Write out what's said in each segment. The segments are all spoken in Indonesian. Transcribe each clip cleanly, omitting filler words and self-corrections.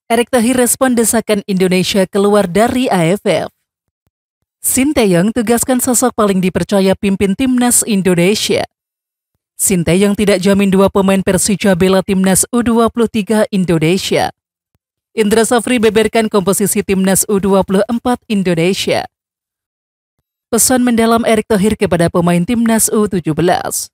Erick Thohir respon desakan Indonesia keluar dari AFF. Sinteyong tugaskan sosok paling dipercaya pimpin timnas Indonesia. Sinteyong tidak jamin dua pemain Persija bela timnas U23 Indonesia. Indra Safri beberkan komposisi timnas U24 Indonesia. Pesan mendalam Erick Thohir kepada pemain timnas U17.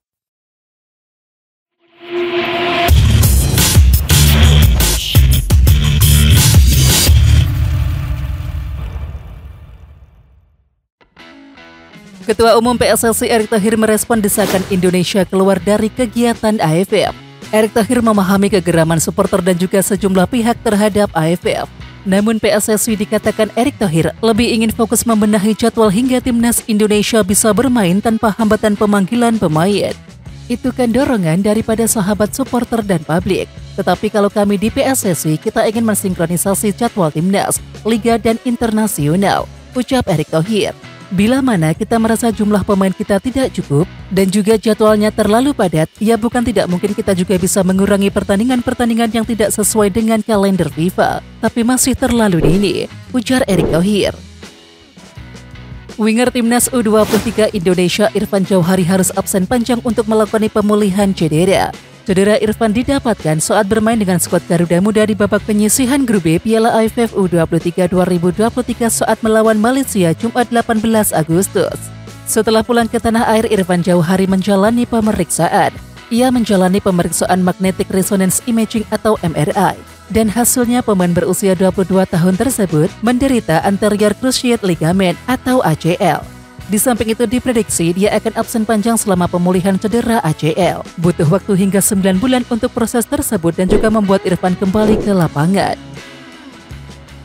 Ketua Umum PSSI Erick Thohir merespon desakan Indonesia keluar dari kegiatan AFF. Erick Thohir memahami kegeraman supporter dan juga sejumlah pihak terhadap AFF. Namun PSSI dikatakan Erick Thohir lebih ingin fokus membenahi jadwal hingga timnas Indonesia bisa bermain tanpa hambatan pemanggilan pemain. Itu kan dorongan daripada sahabat supporter dan publik. Tetapi kalau kami di PSSI, kita ingin mensinkronisasi jadwal timnas, liga dan internasional, ucap Erick Thohir. Bila mana kita merasa jumlah pemain kita tidak cukup dan juga jadwalnya terlalu padat, ya bukan tidak mungkin kita juga bisa mengurangi pertandingan-pertandingan yang tidak sesuai dengan kalender FIFA. Tapi masih terlalu dini, ujar Erick Thohir. Winger timnas U23 Indonesia Irfan Jauhari harus absen panjang untuk melakukan pemulihan cedera. Cedera Irfan didapatkan saat bermain dengan skuad Garuda Muda di babak penyisihan grup B Piala AFF U23 2023 saat melawan Malaysia Jumat 18 Agustus. Setelah pulang ke tanah air, Irfan Jauhari menjalani pemeriksaan. Ia menjalani pemeriksaan magnetic resonance imaging atau MRI. Dan hasilnya pemain berusia 22 tahun tersebut menderita anterior cruciate ligament atau ACL. Di samping itu diprediksi dia akan absen panjang selama pemulihan cedera ACL. Butuh waktu hingga 9 bulan untuk proses tersebut dan juga membuat Irfan kembali ke lapangan.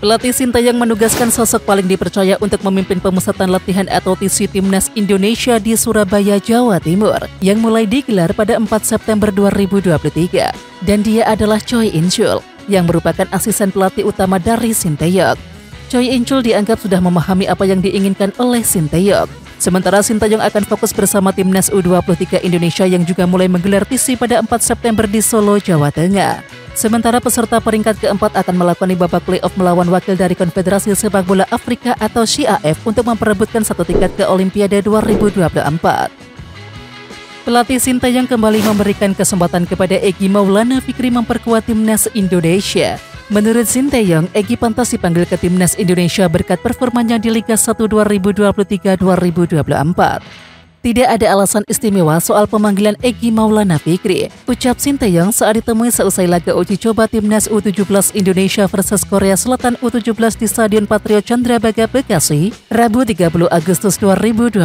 Pelatih Sinteyong menugaskan sosok paling dipercaya untuk memimpin pemusatan latihan atau TC Timnas Indonesia di Surabaya, Jawa Timur yang mulai digelar pada 4 September 2023. Dan dia adalah Choi In-chul yang merupakan asisten pelatih utama dari Sinteyong. Choi In-chul dianggap sudah memahami apa yang diinginkan oleh Sinteyong. Sementara Sinteyong akan fokus bersama timnas U23 Indonesia yang juga mulai menggelar TC pada 4 September di Solo, Jawa Tengah. Sementara peserta peringkat keempat akan melakoni babak playoff melawan wakil dari Konfederasi Sepak Bola Afrika atau CAF untuk memperebutkan satu tiket ke Olimpiade 2024. Pelatih Sinteyong kembali memberikan kesempatan kepada Egy Maulana Fikri memperkuat timnas Indonesia. Menurut Sinteyong, Egy pantas dipanggil ke timnas Indonesia berkat performanya di Liga 1 2023-2024. Tidak ada alasan istimewa soal pemanggilan Egy Maulana Fikri, ucap Sinteyong saat ditemui seusai laga uji coba timnas U17 Indonesia versus Korea Selatan U17 di Stadion Patriot Candrabaga, Bekasi, Rabu 30 Agustus 2023.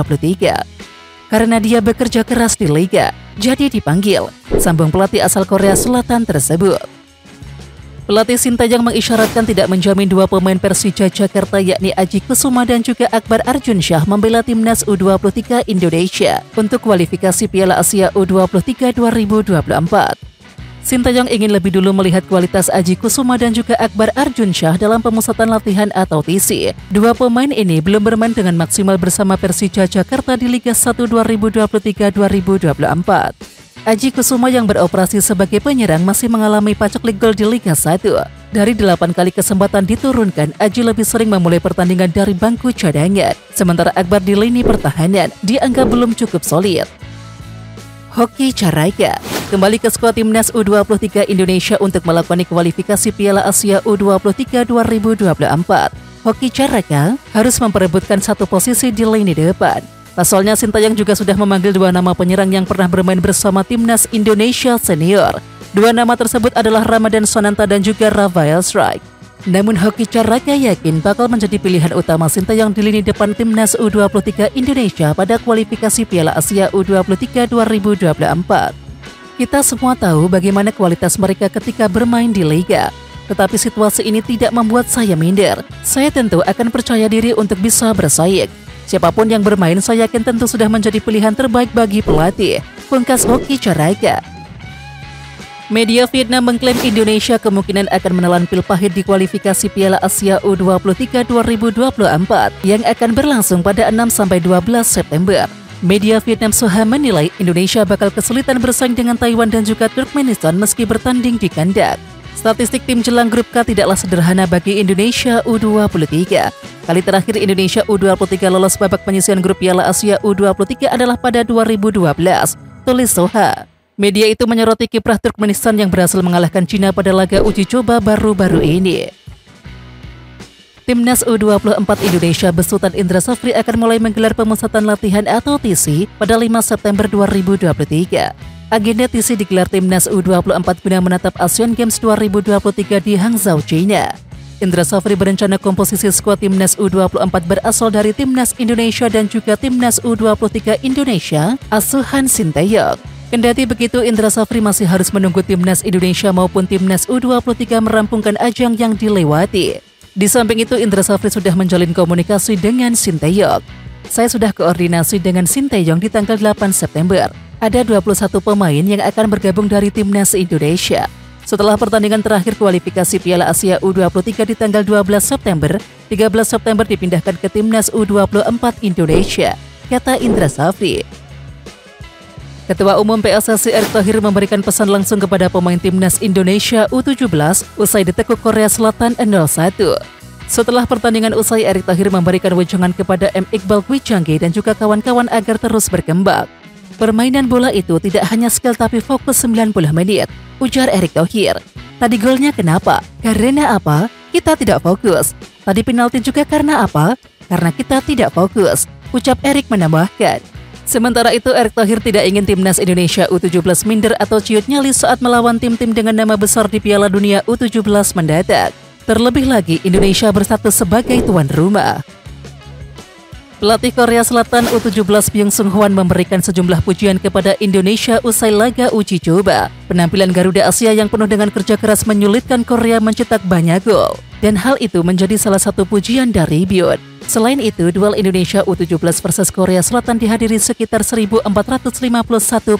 Karena dia bekerja keras di Liga, jadi dipanggil, sambung pelatih asal Korea Selatan tersebut. Pelatih Sinteyong mengisyaratkan tidak menjamin dua pemain Persija Jakarta yakni Aji Kusuma dan juga Akbar Arjunsyah membela timnas U23 Indonesia untuk kualifikasi Piala Asia U23 2024. Sinteyong ingin lebih dulu melihat kualitas Aji Kusuma dan juga Akbar Arjunsyah dalam pemusatan latihan atau TC. Dua pemain ini belum bermain dengan maksimal bersama Persija Jakarta di Liga 1 2023-2024. Aji Kusuma yang beroperasi sebagai penyerang masih mengalami paceklik gol di Liga 1. Dari 8 kali kesempatan diturunkan, Aji lebih sering memulai pertandingan dari bangku cadangan. Sementara Akbar di lini pertahanan dianggap belum cukup solid. Hoki Caraka kembali ke skuad timnas U23 Indonesia untuk melakukan kualifikasi Piala Asia U23 2024. Hoki Caraka harus memperebutkan satu posisi di lini depan. Pasalnya Sinteyong juga sudah memanggil dua nama penyerang yang pernah bermain bersama timnas Indonesia senior. Dua nama tersebut adalah Ramadan Sonanta dan juga Rafael Strike. Namun Hoki Caraka yakin bakal menjadi pilihan utama Sinteyong di lini depan timnas U23 Indonesia pada kualifikasi Piala Asia U23 2024. Kita semua tahu bagaimana kualitas mereka ketika bermain di Liga. Tetapi situasi ini tidak membuat saya minder. Saya tentu akan percaya diri untuk bisa bersaing. Siapapun yang bermain, saya yakin tentu sudah menjadi pilihan terbaik bagi pelatih, pungkas Hoki Caraka. Media Vietnam mengklaim Indonesia kemungkinan akan menelan pil pahit di kualifikasi Piala Asia U23 2024 yang akan berlangsung pada 6-12 September. Media Vietnam Soha menilai Indonesia bakal kesulitan bersaing dengan Taiwan dan juga Turkmenistan meski bertanding di kandang. Statistik tim jelang grup K tidaklah sederhana bagi Indonesia U23. Kali terakhir Indonesia U23 lolos babak penyisihan grup Piala Asia U23 adalah pada 2012, tulis Soha. Media itu menyoroti kiprah Turkmenistan yang berhasil mengalahkan Cina pada laga uji coba baru-baru ini. Timnas U24 Indonesia besutan Indra Safri akan mulai menggelar pemusatan latihan atau TC pada 5 September 2023. Agenda TC digelar Timnas U24 guna menatap Asian Games 2023 di Hangzhou, China. Indra Safri berencana komposisi skuad Timnas U24 berasal dari Timnas Indonesia dan juga Timnas U23 Indonesia, asuhan Sinteyong. Kendati begitu, Indra Safri masih harus menunggu Timnas Indonesia maupun Timnas U23 merampungkan ajang yang dilewati. Di samping itu, Indra Safri sudah menjalin komunikasi dengan Sinteyong. Saya sudah koordinasi dengan Sinteyong di tanggal 8 September. Ada 21 pemain yang akan bergabung dari Timnas Indonesia. Setelah pertandingan terakhir kualifikasi Piala Asia U23 di tanggal 12 September, 13 September dipindahkan ke Timnas U24 Indonesia, kata Indra Safri. Ketua Umum PSSI Erick Thohir memberikan pesan langsung kepada pemain Timnas Indonesia U17 usai ditekuk Korea Selatan 0-1. Setelah pertandingan usai, Erick Thohir memberikan wejangan kepada M. Iqbal Kwijange dan juga kawan-kawan agar terus berkembang. Permainan bola itu tidak hanya skill tapi fokus 90 menit, ujar Erick Thohir. Tadi golnya kenapa? Karena apa? Kita tidak fokus. Tadi penalti juga karena apa? Karena kita tidak fokus, ucap Erick menambahkan. Sementara itu, Erick Thohir tidak ingin Timnas Indonesia U17 minder atau ciut nyali saat melawan tim-tim dengan nama besar di Piala Dunia U17 mendatang. Terlebih lagi, Indonesia berstatus sebagai tuan rumah. Pelatih Korea Selatan U17 Byung Sung Hwan memberikan sejumlah pujian kepada Indonesia usai laga uji coba. Penampilan Garuda Asia yang penuh dengan kerja keras menyulitkan Korea mencetak banyak gol. Dan hal itu menjadi salah satu pujian dari Byun. Selain itu, duel Indonesia U17 versus Korea Selatan dihadiri sekitar 1.451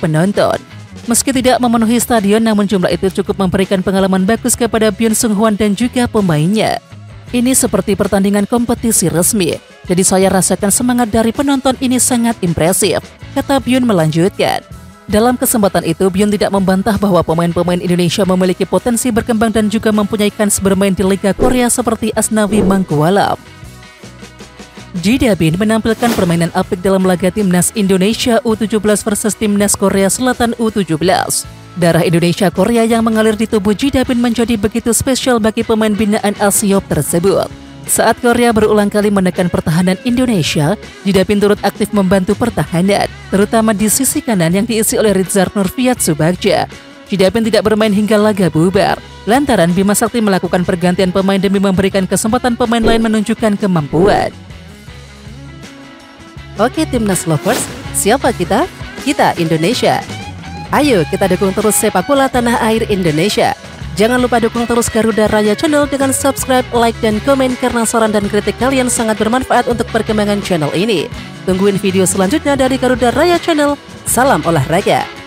penonton. Meski tidak memenuhi stadion, namun jumlah itu cukup memberikan pengalaman bagus kepada Byun Sung Hwan dan juga pemainnya. Ini seperti pertandingan kompetisi resmi, jadi saya rasakan semangat dari penonton ini sangat impresif, kata Byun melanjutkan. Dalam kesempatan itu, Byun tidak membantah bahwa pemain-pemain Indonesia memiliki potensi berkembang dan juga mempunyai kans bermain di Liga Korea seperti Asnawi Mangkualam. Ji Da-bin menampilkan permainan apik dalam laga Timnas Indonesia U17 versus Timnas Korea Selatan U17. Darah Indonesia Korea yang mengalir di tubuh Ji Da-bin menjadi begitu spesial bagi pemain binaan Asiop tersebut. Saat Korea berulang kali menekan pertahanan Indonesia, Ji Da-bin turut aktif membantu pertahanan, terutama di sisi kanan yang diisi oleh Rizar Nurfiat Subagja. Ji Da-bin tidak bermain hingga laga bubar, lantaran Bima Sakti melakukan pergantian pemain demi memberikan kesempatan pemain lain menunjukkan kemampuan. Oke Timnas Lovers, siapa kita? Kita Indonesia. Ayo kita dukung terus sepak bola tanah air Indonesia. Jangan lupa dukung terus Garuda Raya Channel dengan subscribe, like, dan komen karena saran dan kritik kalian sangat bermanfaat untuk perkembangan channel ini. Tungguin video selanjutnya dari Garuda Raya Channel. Salam olahraga.